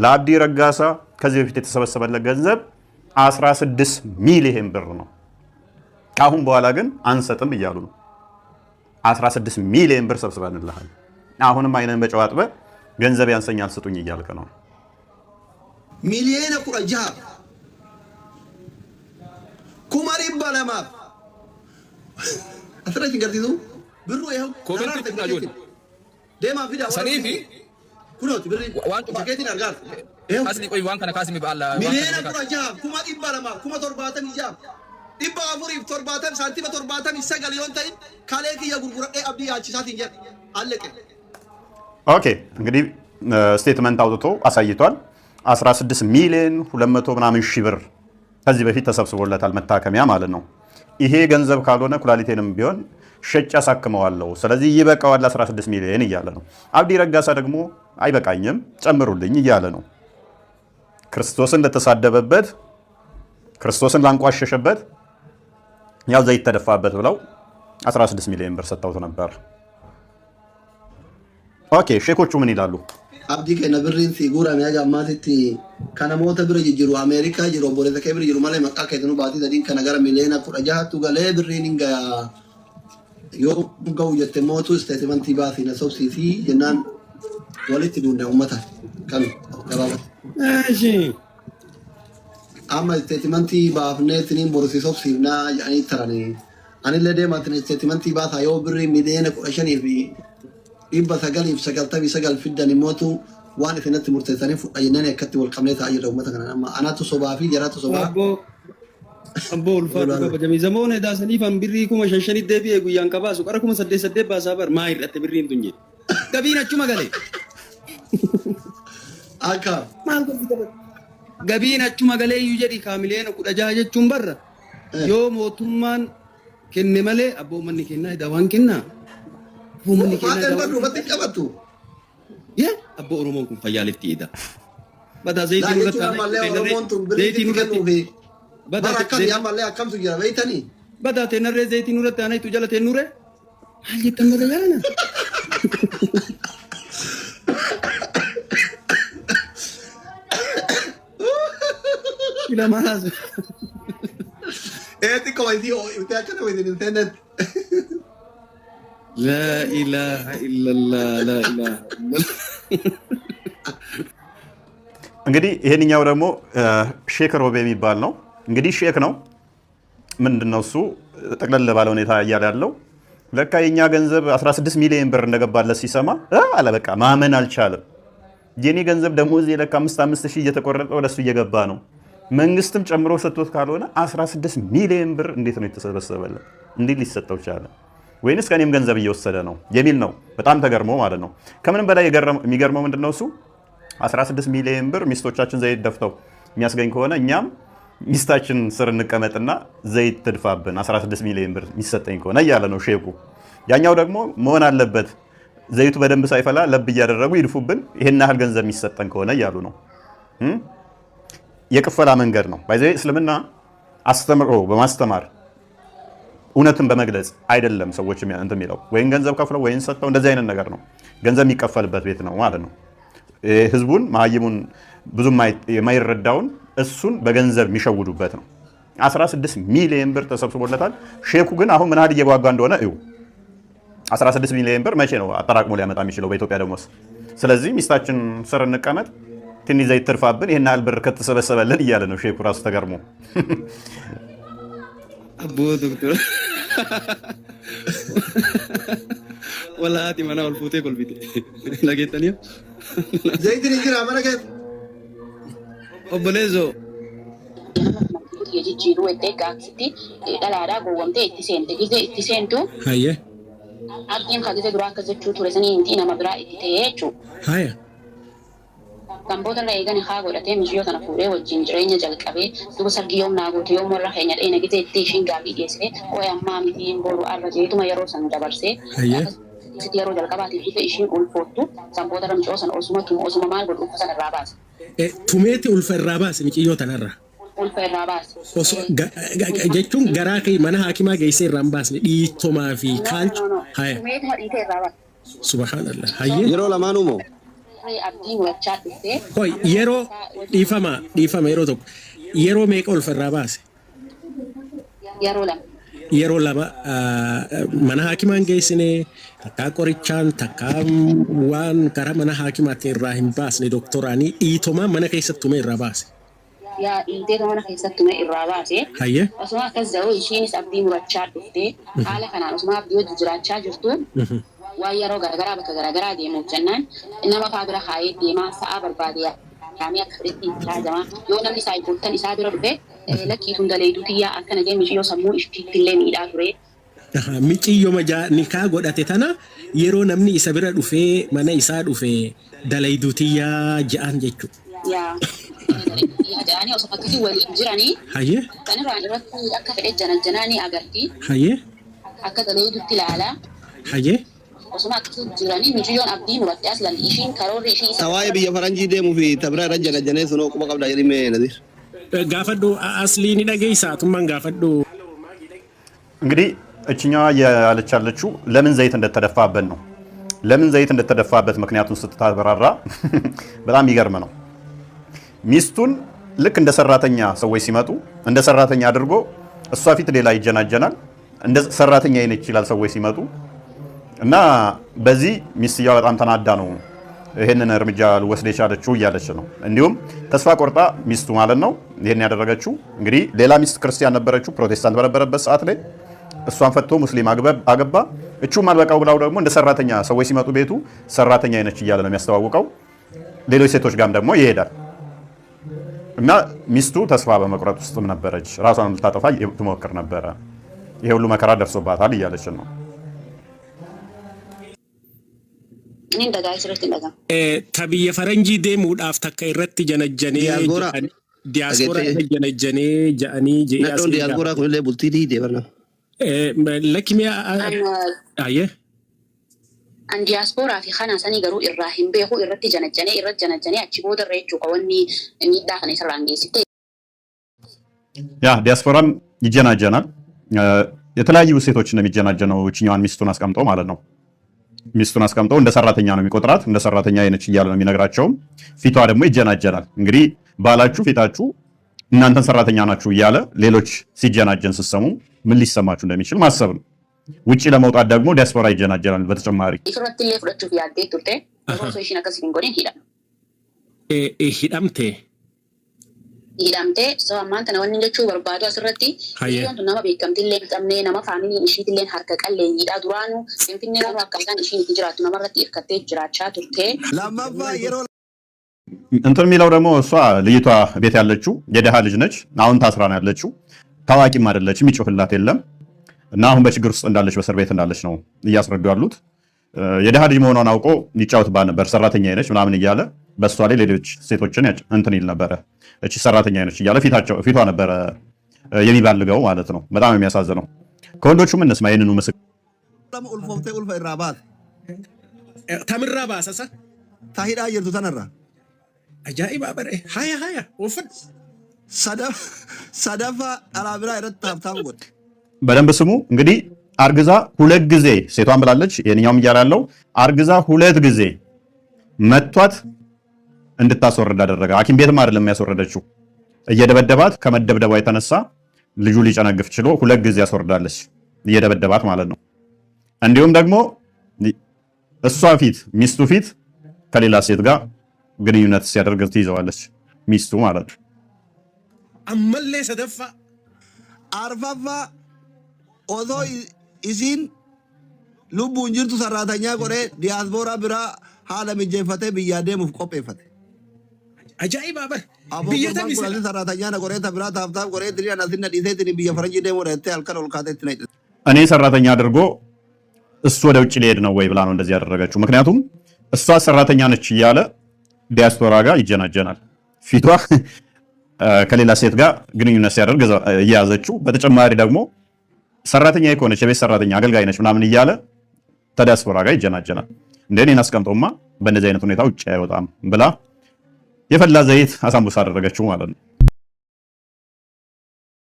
ለአብዲ ረጋሳ ከዚህ በፊት የተሰበሰበለት ገንዘብ 16 ሚሊዮን ብር ነው። ካሁን በኋላ ግን አንሰጥም እያሉ ነው። 16 ሚሊዮን ብር ሰብስበንልሃል፣ አሁንም አይነን በጨዋጥበ ገንዘብ ያንሰኛል ስጡኝ እያልከ ነው። ሚሊዮን ቁረጃ ኩማሪ ባለማ አስራጅ ገርቲቱ ብሩ ይሄው ኮሜንት ታጆል ደማ ቪዳ ሰሪፊ ኩኖት ብሪ ዋንቱ ጃኬቲን አርጋር ይሄው አስሊ ቆይ ዋን ከነ ካስሚ ባላ ሚሊዮን ቁረጃ ኩማሪ ባለማ ኩማ ቶርባተን ይጃብ ዲባ አፉሪ ቶርባተን ሳንቲም ቶርባተን ይሰጋል ይሆንታይ ካሌክ የጉርጉራ አብዲ አቺሳት እንጀ አለቀ። ኦኬ እንግዲህ ስቴትመንት አውጥቶ አሳይቷል። 16 ሚሊዮን 200 ምናምን ሺህ ብር ከዚህ በፊት ተሰብስቦለታል፣ መታከሚያ ማለት ነው። ይሄ ገንዘብ ካልሆነ ኩላሊቴንም ቢሆን ሸጭ አሳክመዋለሁ፣ ስለዚህ ይበቃዋል 16 ሚሊዮን እያለ ነው። አብዲ ረጋሳ ደግሞ አይበቃኝም ጨምሩልኝ እያለ ነው። ክርስቶስን ለተሳደበበት፣ ክርስቶስን ላንቋሸሸበት፣ ያው ዘይት ተደፋበት ብለው 16 ሚሊዮን ብር ሰጥተውት ነበር። ኦኬ ሼኮቹ ምን ይላሉ? አብዲ ከነብሪን ሲጉራ ሚያጋ ማቲቲ ከነሞተ ብር ይጅሩ አሜሪካ ይጅሩ ቦለተ ከብር ይጅሩ ማለት መቃ ከደኑ ባቲ ደዲን ከነገር ሚሊዮን አቁራጃቱ ገለ ብሪን ጋ ዮ ጋው የተሞቱ ስቴትመንት ባቲ ነሰው ሲሲ ጀናን ወለቲ ዱንዳ ኡመታ ከኑ ገባበት እሺ አማ ስቴትመንት ባፍነትኒን ቦርሲሶፍ ሲና ያኒ ተራኒ አኒ ለደ ማትነ ስቴትመንት ባታ ዮ ብሪ ሚሊዮን አቁራሸን ይፊ إبى ثقل يفسقل تبي ثقل في الدنيا موتو وأنا في نت مرتين فأينني أكتب والقمنة أجر مثلا أنا تصبح في جرات تصبح أبو الفاتو بجميع زمان هذا سنيف أم بريكم عشان شنيد دبي يقول يان كباس وكركم سد باسابر ما يرد تبرين دنيا كبيرة شو ما قالي أكا ما أقول كبيرة شو ما قالي يجري كاملين وكل جاهز شومبرة يوم وتمان كن ملء أبو مني كنا دوان كنا Humni kena baru batik apa tu? Ya, abu oromon kum fayal tiada. Bada zaitin urat zaitin urat bada kan ya malle akam tu jara baitani. Bada tenare zaitin urat anai tu jala tenure. Haji tanggara jana. Bila malas. Itu kau ini, itu akan kau ini internet. لا إله إلا الله لا إله إلا الله እንግዲህ ይሄንኛው ደግሞ ሼክ ሮቤ የሚባል ነው። እንግዲህ ሼክ ነው ምንድነው እሱ ጠቅለል ባለ ሁኔታ እያለ ያለው ለካ የኛ ገንዘብ 16 ሚሊዮን ብር እንደገባለት ሲሰማ አለ በቃ ማመን አልቻለም። የኔ ገንዘብ ደሞዝ ለካ 5 ሺህ እየተቆረጠ ወደሱ እየገባ ነው፣ መንግስትም ጨምሮ ሰጥቶት ካልሆነ 16 ሚሊዮን ብር እንዴት ነው የተሰበሰበለት? እንዴት ሊሰጠው ቻለ? ወይንስ ከኔም ገንዘብ እየወሰደ ነው የሚል ነው። በጣም ተገርሞ ማለት ነው። ከምንም በላይ የሚገርመው ምንድነው እሱ 16 ሚሊዮን ብር ሚስቶቻችን ዘይት ደፍተው የሚያስገኝ ከሆነ እኛም ሚስታችን ስር እንቀመጥና ዘይት ትድፋብን 16 ሚሊዮን ብር የሚሰጠኝ ከሆነ እያለ ነው ሼኩ። ያኛው ደግሞ መሆን አለበት ዘይቱ በደንብ ሳይፈላ ለብ እያደረጉ ይድፉብን ይሄን ያህል ገንዘብ የሚሰጠን ከሆነ እያሉ ነው። የቅፈላ መንገድ ነው ባይዘይ እስልምና አስተምሮ በማስተማር እውነትን በመግለጽ አይደለም ሰዎች እንትን የሚለው ወይን ገንዘብ ከፍለው ወይን ሰጥተው እንደዚህ አይነት ነገር ነው። ገንዘብ የሚከፈልበት ቤት ነው ማለት ነው። ህዝቡን ማህይሙን ብዙ የማይረዳውን እሱን በገንዘብ የሚሸውዱበት ነው። 16 ሚሊዮን ብር ተሰብስቦለታል። ሼኩ ግን አሁን ምን ያህል እየጓጓ እንደሆነ እዩ። 16 ሚሊዮን ብር መቼ ነው አጠራቅሞ ሊያመጣ የሚችለው በኢትዮጵያ ደሞዝ? ስለዚህ ሚስታችን ስር እንቀመጥ ትንሽ ዘይት ትርፋብን ይሄን ያህል ብር ከተሰበሰበልን እያለ ነው ሼኩ ራሱ ተገርሞ። አቦ ዶክተር ወላሂ ማና ወልፉቴ ኮልቢቴ ለጌታኒያ ዘይትን ይግራ ማረከት ኦቦሌዞ የጂጂሩ ወጤቃክቲ ዳላዳ ጎወምቴ ኢቲሴንቱ ሃየ አዲን ካገዘ ዱራ ከዘቹ ቱረሰኒ እንቲና ማብራ ኢቲቴቹ ሃየ Kamboota la eegani haa godhatee miishiyoo sana fuudhee wajjin jireenya jalqabee duba sargiyyoom naaguuti yoom warra keenya dheena gitee itti ishiin gaabii dhiyeessee ooy ammaa mitiin boru arra jeetuma yeroo sana dabarsee akkasitti yeroo jalqabaatiif ife ishiin ulfoottu sanboota ramcoo sana osuma maal godhu ulfa sana irraa baase. Tumeeti ulfa irraa baase miicciyoo tanarra. Ulfa irraa baase. Jechuun garaa kee mana haakimaa geessee irraa hin baasne dhiittomaa fi kaalchu. Tumeetuma dhiitee irraa baase. Subhaanallah. Hayyee. Yeroo lamaanuu moo? Hoy yeroo dhiifama yeroo tokko yeroo meeqa ulfarraa baase? Yeroo lama mana haakimaan geessine takkaa qorichaan takkaa waan karaa mana haakimaatti irraa hin baasne doktoraanii dhiitoma mana keessattume irraa baase. Yaa dhiitee mana keessattume irraa baase. Hayyee. Osuma akkas ta'u ishiinis abdii murachaa dhufte haala kanaan osuma abdii hojii jiraachaa jirtu waan yeroo garagaraa bakka garagaraa deemuuf jennaan nama faa bira kaayee deemaa sa'aa barbaade yaamee akka fedhetti ilaajamaa yoo namni isaa iboottan isaa bira dhufe lakkiituun daleedu tiyyaa akkana jee miiciyyoo sammuu ishiittillee miidhaa ture. Miiciyyoo majaa nikaa godhate tana yeroo namni isa bira dhufee mana isaa dhufee daleedu tiyyaa ja'an jechuudha. Yaa ja'anii osoo fakkii waliin jiranii. Hayyee. Kan irraan irratti akka fedhe janajjanaanii agarti. Hayyee. Akka daleedutti ilaalaa. Hayyee. Osuma akkasii jiranii miiciyyoon abdii murattee as lalli ishiin karoorri ishii. Tawaayee biyya faranjii deemuu fi tabira irra janajjanee sunoo quba qabdaa jedhimee Nadiir. Gaafadhu asli ni dhageessaa tummaan gaafadhu. እንግዲህ እችኛዋ ያለች ያለችው ለምን ዘይት እንደተደፋበት ነው። ለምን ዘይት እንደተደፋበት ምክንያቱን ስትታበራራ በጣም ይገርም ነው። ሚስቱን ልክ እንደ ሰራተኛ ሰዎች ሲመጡ እንደ ሰራተኛ አድርጎ እሷ ፊት ሌላ ይጀናጀናል። እንደ ሰራተኛ ይነች ይላል ሰዎች ሲመጡ እና በዚህ ሚስትየዋ በጣም ተናዳ ነው ይሄንን እርምጃ ልወስድ የቻለችው እያለች ነው። እንዲሁም ተስፋ ቆርጣ ሚስቱ ማለት ነው ይሄን ያደረገችው። እንግዲህ ሌላ ሚስት ክርስቲያን ነበረችው ፕሮቴስታንት በነበረበት ሰዓት ላይ እሷን ፈቶ ሙስሊም አገባ። እቹም አልበቃው ብላው ደግሞ እንደ ሰራተኛ ሰዎች ሲመጡ ቤቱ ሰራተኛ አይነች እያለ ነው የሚያስተዋውቀው። ሌሎች ሴቶች ጋርም ደግሞ ይሄዳል እና ሚስቱ ተስፋ በመቁረጥ ውስጥም ነበረች። ራሷን ልታጠፋ ትሞክር ነበረ። ይሄ ሁሉ መከራ ደርሶባታል እያለች ነው። Tabiyya faranjii deemuudhaaf takka irratti janajjanee diyaaspoora janajjanee ja'anii Nadhoon diyaaspoora kunillee bultii dhiidee barna. Lakkimee ayyee. An diyaasporaa fi kana sanii garuu irraa hin beeku irratti janajjanee achi booda irra jechuudha wanni miidhaa kana isarraan geessite. ያ ዲያስፖራም ይጀናጀናል። የተለያዩ ሴቶች ነው የሚጀናጀነው እችኛዋን ሚስቱን አስቀምጠው ማለት ነው። ሚስቱን አስቀምጠው እንደ ሰራተኛ ነው የሚቆጥራት። እንደ ሰራተኛ አይነች እያለ ነው የሚነግራቸው። ፊቷ ደግሞ ይጀናጀናል። እንግዲህ ባላችሁ ፊታችሁ እናንተን ሰራተኛ ናችሁ እያለ ሌሎች ሲጀናጀን ስትሰሙ ምን ሊሰማችሁ እንደሚችል ማሰብ ነው። ውጪ ለመውጣት ደግሞ ዲያስፖራ ይጀናጀናል በተጨማሪ ኢፍራትሌ ፍረቹ ያዴ ቱርቴ ሶሲሽን አከሲን ጎዴን hidhamtee soo ammaanta namoonni jechuu barbaadu asirratti biyyoon nama beekamtillee qabnee nama faamiliin ishiitillee harka qalleeyyiidha duraanuu finfinnee garuu akkaataan ishiin itti jiraattu namarratti hirkattee jiraachaa turte. Lammaffaa yeroo እንትን የሚለው ደግሞ እሷ ልይቷ ቤት ያለችው የደሃ ልጅ ነች። አሁን ታስራ ነው ያለችው። ታዋቂም አይደለችም፣ ይጮህላት የለም እና አሁን በችግር ውስጥ እንዳለች በእስር ቤት እንዳለች ነው እያስረዱ ያሉት። የደሃ ልጅ መሆኗን አውቆ ይጫወትባት ነበር። ሰራተኛ ነች ምናምን እያለ በእሷ ላይ ሌሎች ሴቶችን እንትን ይል ነበረ። እቺ ሰራተኛ ነች እያለ ፊቷ ነበረ የሚባልገው ማለት ነው። በጣም የሚያሳዝነው። ከወንዶቹም እንስማ ይሄንኑ ምስክር። ኡልፎፍቴ ኡልፈ ኢራባት ተምራ ባሰሰ ታሂዳ ይርቱ ተነራ አጃኢባ በረ ሃያ ወፈን ሰደፋ አላብራ ይረታፍታም ጎድ በደንብ ስሙ። እንግዲህ አርግዛ 2 ጊዜ ሴቷን ብላለች። የኛውም እያለ ያለው አርግዛ 2 ጊዜ መቷት እንድታስወርድ አደረገ። ሐኪም ቤትም አይደለም ያስወረደችው። እየደበደባት ከመደብደቧ የተነሳ ልጁ ሊጨነግፍ ችሎ 2 ጊዜ ያስወርዳለች፣ እየደበደባት ማለት ነው። እንዲሁም ደግሞ እሷ ፊት ሚስቱ ፊት ከሌላ ሴት ጋር ግንኙነት ሲያደርግ ትይዘዋለች፣ ሚስቱ ማለት ነው። አመለ ሰደፋ አርፋፋ ኦዞ ኢሲን ሉቡ እንጅርቱ ሰራተኛ ቆሬ ዲያስፖራ ብራ ሀለ ሚጀፈቴ ብያዴ ሙፍ ቆጴፈቴ አጃኢባ በር ብየተ ሚሰራ ሰራተኛ ነቆሬ ተብራ ታፍታፍ ቆሬ ድሪያ ናሲና ዲሴትን ብየ ፈረንጂ ደሞ ረቴ አልከል ወልካቴት ነይ እኔ ሰራተኛ አድርጎ እሱ ወደ ውጭ ሊሄድ ነው ወይ ብላ ነው እንደዚህ ያደረገችው። ምክንያቱም እሷ ሰራተኛ ነች እያለ ዲያስፖራ ጋር ይጀናጀናል። ፊቷ ከሌላ ሴት ጋር ግንኙነት ሲያደርግ እያያዘችው፣ በተጨማሪ ደግሞ ሰራተኛ የሆነች የቤት ሰራተኛ አገልጋይ ነች ምናምን እያለ ተዲያስፖራ ጋር ይጀናጀናል። እንደኔን አስቀምጦማ በእንደዚህ አይነት ሁኔታ ውጭ አይወጣም ብላ የፈላ ዘይት አሳምቡሳ አደረገችው ማለት ነው።